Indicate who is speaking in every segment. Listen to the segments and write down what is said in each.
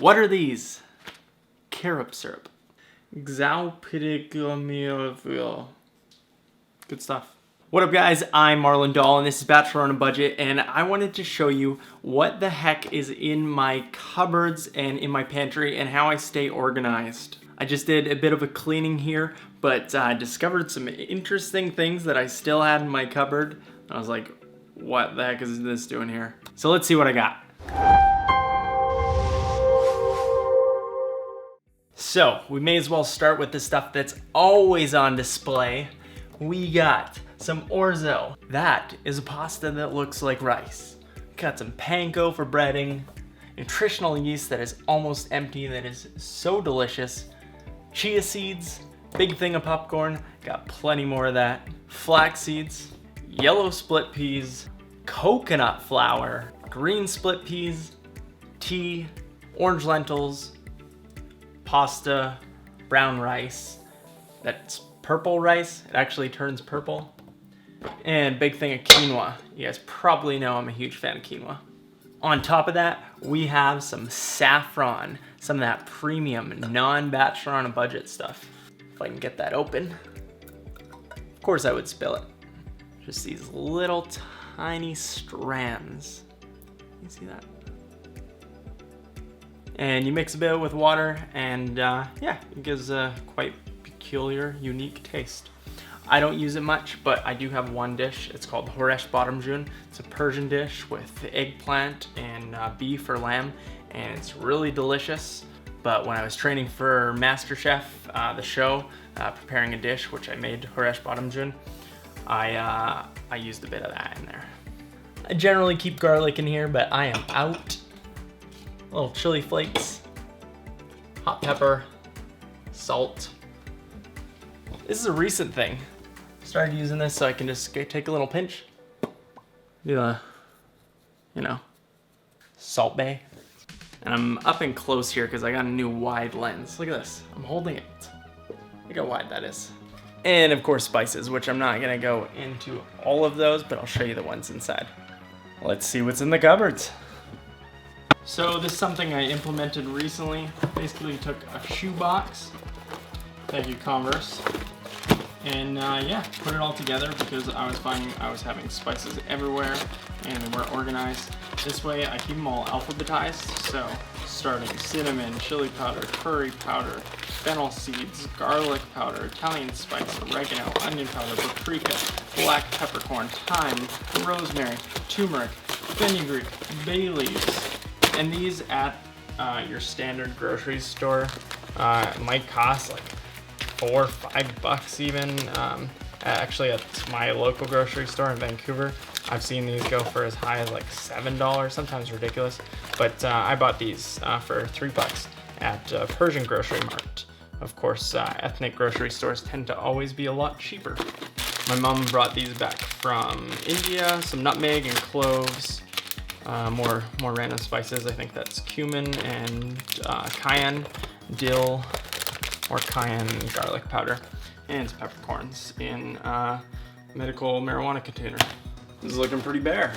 Speaker 1: What are these? Carob syrup. Xaupidicamivil. Good stuff. What up guys, I'm Marlon and this is Bachelor on a Budget, and I wanted to show you what the heck is in my cupboards and in my pantry and how I stay organized. I just did a bit of a cleaning here, but I discovered some interesting things that I still had in my cupboard. I was like, what the heck is this doing here? So let's see what I got. So we may as well start with the stuff that's always on display. We got some orzo. That is a pasta that looks like rice. Got some panko for breading. Nutritional yeast that is almost empty that is so delicious. Chia seeds, big thing of popcorn, got plenty more of that. Flax seeds, yellow split peas, coconut flour, green split peas, tea, orange lentils, pasta, brown rice. That's purple rice. It actually turns purple. And big thing of quinoa. You guys probably know I'm a huge fan of quinoa. On top of that, we have some saffron, some of that premium non-Bachelor on a Budget stuff. If I can get that open. Of course I would spill it. Just these little tiny strands. You see that? And you mix a bit with water, and yeah, it gives a quite peculiar, unique taste. I don't use it much, but I do have one dish. It's called horesh badamjun. It's a Persian dish with eggplant and beef or lamb, and it's really delicious. But when I was training for MasterChef, the show, preparing a dish, which I made horesh badamjun, I used a bit of that in there. I generally keep garlic in here, but I am out. Little chili flakes, hot pepper, salt. This is a recent thing. Started using this so I can just take a little pinch. Do the, Salt Bay. And I'm up and close here because I got a new wide lens. Look at this, I'm holding it. Look how wide that is. And of course spices, which I'm not gonna go into all of those, but I'll show you the ones inside. Let's see what's in the cupboards. So this is something I implemented recently. Basically took a shoe box, thank you Converse, and yeah, put it all together because I was finding I was having spices everywhere and they weren't organized. This way I keep them all alphabetized, so starting cinnamon, chili powder, curry powder, fennel seeds, garlic powder, Italian spice, oregano, onion powder, paprika, black peppercorn, thyme, rosemary, turmeric, fenugreek, bay leaves. And these at your standard grocery store might cost like $4 or $5 even. Actually at my local grocery store in Vancouver, I've seen these go for as high as like $7, sometimes ridiculous. But I bought these for $3 at Persian Grocery Mart. Of course, ethnic grocery stores tend to always be a lot cheaper. My mom brought these back from India, some nutmeg and cloves. More random spices. I think that's cumin and cayenne, dill, or cayenne garlic powder, and it's peppercorns in medical marijuana container. This is looking pretty bare.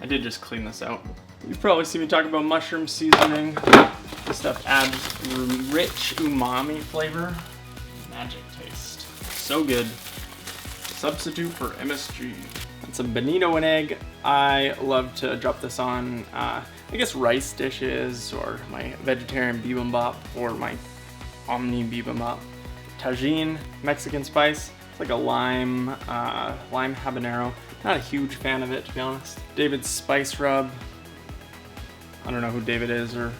Speaker 1: I did just clean this out. You've probably seen me talk about mushroom seasoning. This stuff adds rich umami flavor, magic taste. So good. Substitute for MSG. And some bonito and egg. I love to drop this on, I guess, rice dishes or my vegetarian bibimbap or my omni bibimbap. Tajin, Mexican spice. It's like a lime habanero. Not a huge fan of it, to be honest. David's spice rub. I don't know who David is or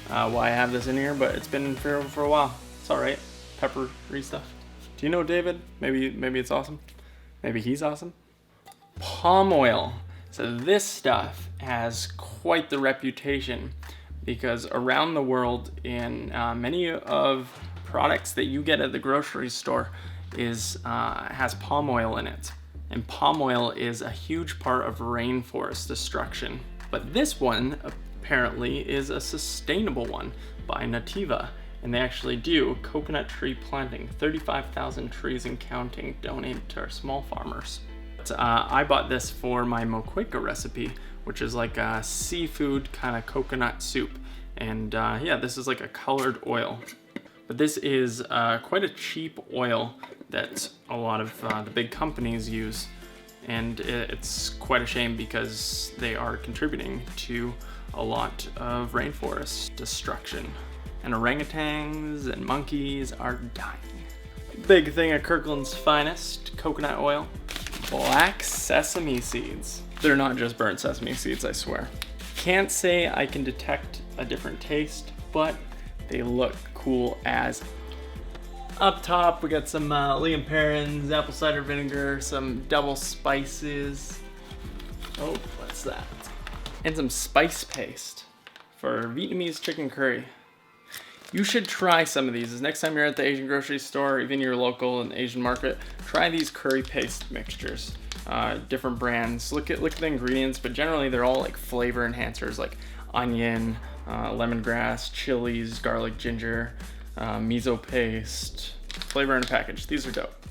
Speaker 1: why I have this in here, but it's been in for a while. It's all right. Peppery stuff. Do you know David? Maybe it's awesome. Maybe he's awesome. Palm oil. So this stuff has quite the reputation because around the world in many of products that you get at the grocery store has palm oil in it. And palm oil is a huge part of rainforest destruction. But this one apparently is a sustainable one by Nativa. And they actually do coconut tree planting, 35,000 trees and counting, donated to our small farmers. I bought this for my moqueca recipe, which is like a seafood kind of coconut soup. And yeah, this is like a colored oil. But this is quite a cheap oil that a lot of the big companies use. And it's quite a shame because they are contributing to a lot of rainforest destruction. And orangutans and monkeys are dying. Big thing of Kirkland's finest, coconut oil. Black sesame seeds. They're not just burnt sesame seeds, I swear. Can't say I can detect a different taste, but they look cool as. Up top, we got some Liam Perrins, apple cider vinegar, some double spices. Oh, what's that? And some spice paste for Vietnamese chicken curry. You should try some of these. Next time you're at the Asian grocery store, even your local and Asian market, try these curry paste mixtures. Different brands. Look at the ingredients, but generally they're all like flavor enhancers, like onion, lemongrass, chilies, garlic, ginger, miso paste. Flavor in a package. These are dope.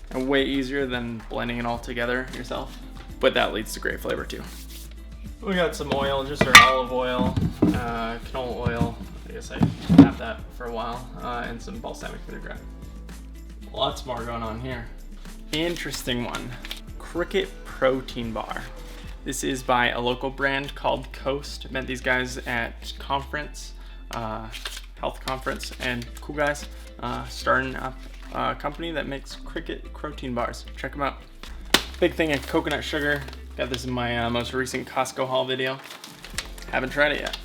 Speaker 1: And way easier than blending it all together yourself. But that leads to great flavor too. We got some oil, just our olive oil, canola oil. I guess I have that for a while, and some balsamic vinaigrette. Lots more going on here. Interesting one. Cricket protein bar. This is by a local brand called Coast. Met these guys at conference, health conference, and cool guys. Starting up a company that makes Cricket protein bars. Check them out. Big thing of coconut sugar. Got this in my most recent Costco haul video. Haven't tried it yet.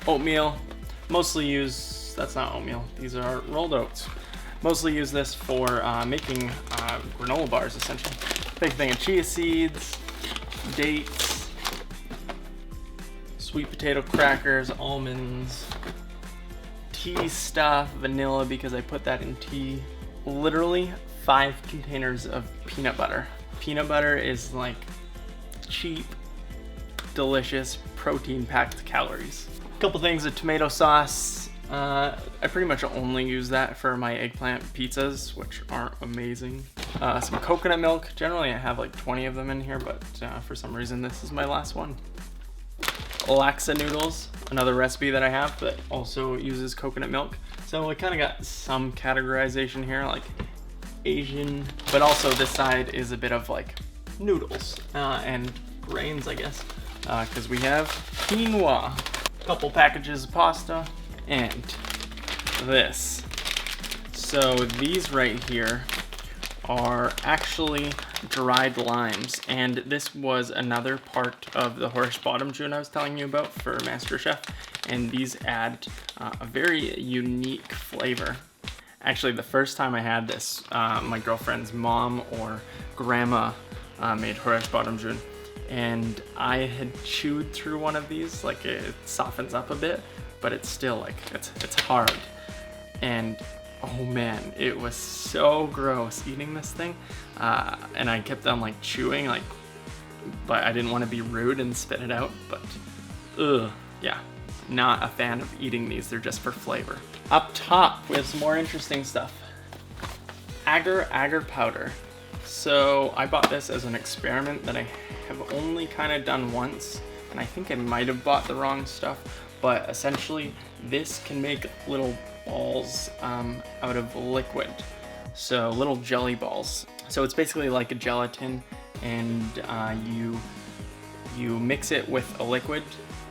Speaker 1: Oatmeal. Mostly use, that's not oatmeal, these are rolled oats. Mostly use this for making granola bars, essentially. Big thing of chia seeds, dates, sweet potato crackers, almonds, tea stuff, vanilla because I put that in tea. Literally 5 containers of peanut butter. Peanut butter is like cheap, delicious, protein-packed calories. Couple things of tomato sauce. I pretty much only use that for my eggplant pizzas, which aren't amazing. Some coconut milk. Generally I have like 20 of them in here, but for some reason this is my last one. Laksa noodles, another recipe that I have that also uses coconut milk. So we kind of got some categorization here, like Asian, but also this side is a bit of like noodles and grains, I guess, because we have quinoa. Couple packages of pasta, and this. So these right here are actually dried limes, and this was another part of the horse bottom June I was telling you about for MasterChef, and these add a very unique flavor. Actually, the first time I had this, my girlfriend's mom or grandma made horse bottom June. And I had chewed through one of these, like it softens up a bit, but it's still like, it's hard. And oh man, it was so gross eating this thing. And I kept on like chewing, like, but I didn't want to be rude and spit it out, but yeah, not a fan of eating these, they're just for flavor. Up top, we have some more interesting stuff. Agar powder. So I bought this as an experiment that I have only kind of done once, and I think I might have bought the wrong stuff, but essentially this can make little balls out of liquid, so little jelly balls. So it's basically like a gelatin, and you mix it with a liquid,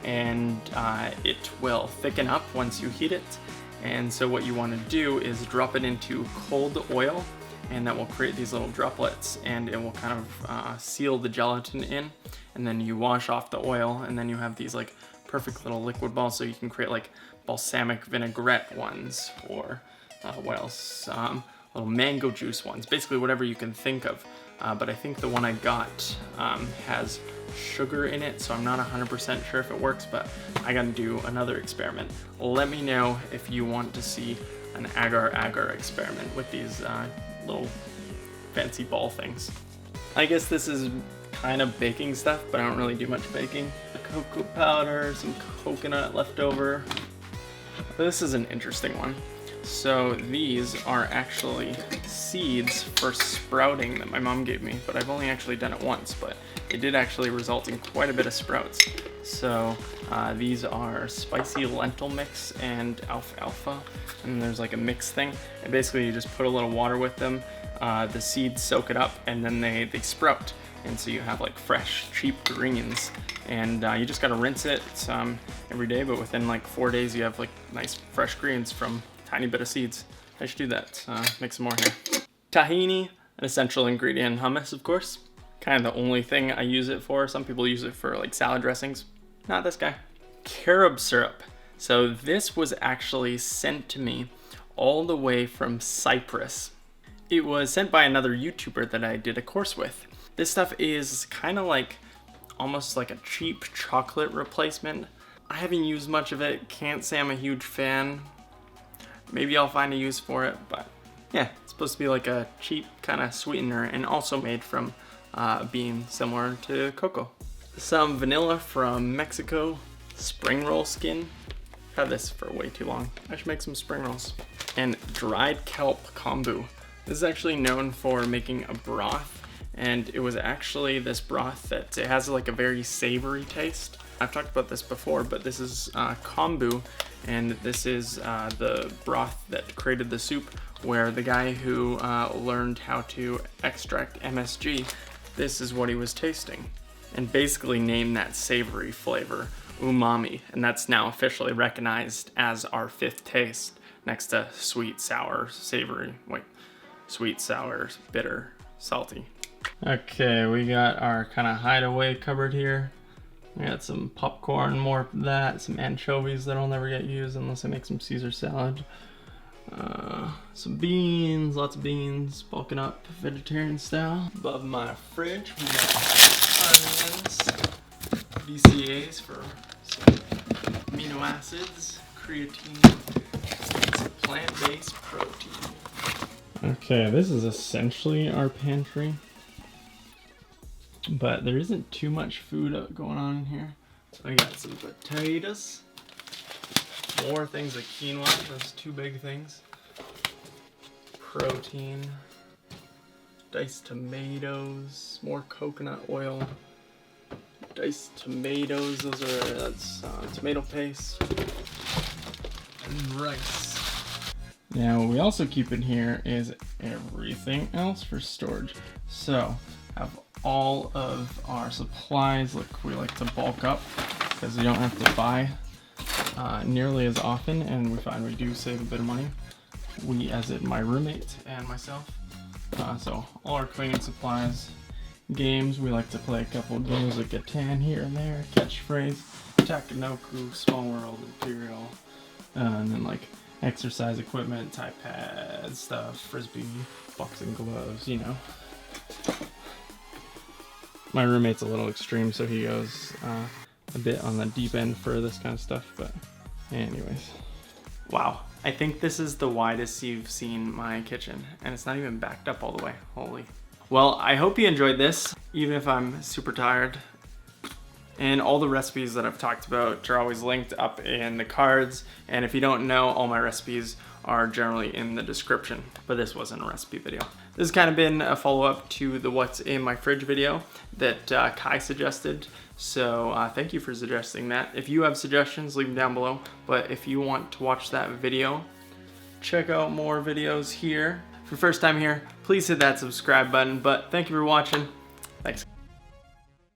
Speaker 1: and it will thicken up once you heat it. And so what you want to do is drop it into cold oil, and that will create these little droplets, and it will kind of seal the gelatin in, and then you wash off the oil, and then you have these like perfect little liquid balls, so you can create like balsamic vinaigrette ones, or what else, little mango juice ones, basically whatever you can think of. But I think the one I got has sugar in it, so I'm not 100% sure if it works, but I gotta do another experiment. Let me know if you want to see an agar experiment with these little fancy ball things. I guess this is kind of baking stuff, but I don't really do much baking. The cocoa powder, some coconut left over. This is an interesting one. So these are actually seeds for sprouting that my mom gave me, but I've only actually done it once, but it did actually result in quite a bit of sprouts. So these are spicy lentil mix and alfalfa, and there's like a mix thing. And basically you just put a little water with them, the seeds soak it up, and then they sprout. And so you have like fresh, cheap greens, and you just gotta rinse it every day, but within like 4 days you have like nice fresh greens from a tiny bit of seeds. I should do that, make some more here. Tahini, an essential ingredient in hummus, of course. Kind of the only thing I use it for. Some people use it for like salad dressings. Not this guy. Carob syrup. So this was actually sent to me all the way from Cyprus. It was sent by another YouTuber that I did a course with. This stuff is kind of like, almost like a cheap chocolate replacement. I haven't used much of it, can't say I'm a huge fan. Maybe I'll find a use for it, but yeah, it's supposed to be like a cheap kind of sweetener and also made from bean similar to cocoa. Some vanilla from Mexico, spring roll skin. I've had this for way too long. I should make some spring rolls. And dried kelp kombu. This is actually known for making a broth, and it was actually this broth that it has like a very savory taste. I've talked about this before, but this is kombu, and this is the broth that created the soup, where the guy who learned how to extract MSG, this is what he was tasting, and basically named that savory flavor umami, and that's now officially recognized as our 5th taste, next to sweet, sour, savory, sweet, sour, bitter, salty. Okay, we got our kind of hideaway cupboard here. We got some popcorn, more of that, some anchovies that'll never get used unless I make some Caesar salad. Some beans, lots of beans, bulking up vegetarian style. Above my fridge, we got onions, BCAAs for some amino acids, creatine, some plant-based protein. Okay, this is essentially our pantry, but there isn't too much food going on in here. So I got some potatoes, more things like quinoa, those 2 big things, protein, diced tomatoes, more coconut oil, diced tomatoes, that's tomato paste, and rice. Now what we also keep in here is everything else for storage. So have all of our supplies, like we like to bulk up because we don't have to buy nearly as often, and we find we do save a bit of money. We, as in my roommate and myself. So all our cleaning supplies, games, we like to play a couple of games like Catan here and there, Catchphrase, Takanoku, Small World, Imperial, and then like exercise equipment, Thai pads, stuff, frisbee, boxing gloves, you know. My roommate's a little extreme, so he goes a bit on the deep end for this kind of stuff, but anyways. Wow, I think this is the widest you've seen my kitchen, and it's not even backed up all the way, holy. Well, I hope you enjoyed this, even if I'm super tired. And all the recipes that I've talked about are always linked up in the cards. And if you don't know, all my recipes are generally in the description, but this wasn't a recipe video. This has kind of been a follow-up to the what's in my fridge video that Kai suggested. So thank you for suggesting that. If you have suggestions, leave them down below. But if you want to watch that video, check out more videos here. If you're first time here, please hit that subscribe button. But thank you for watching.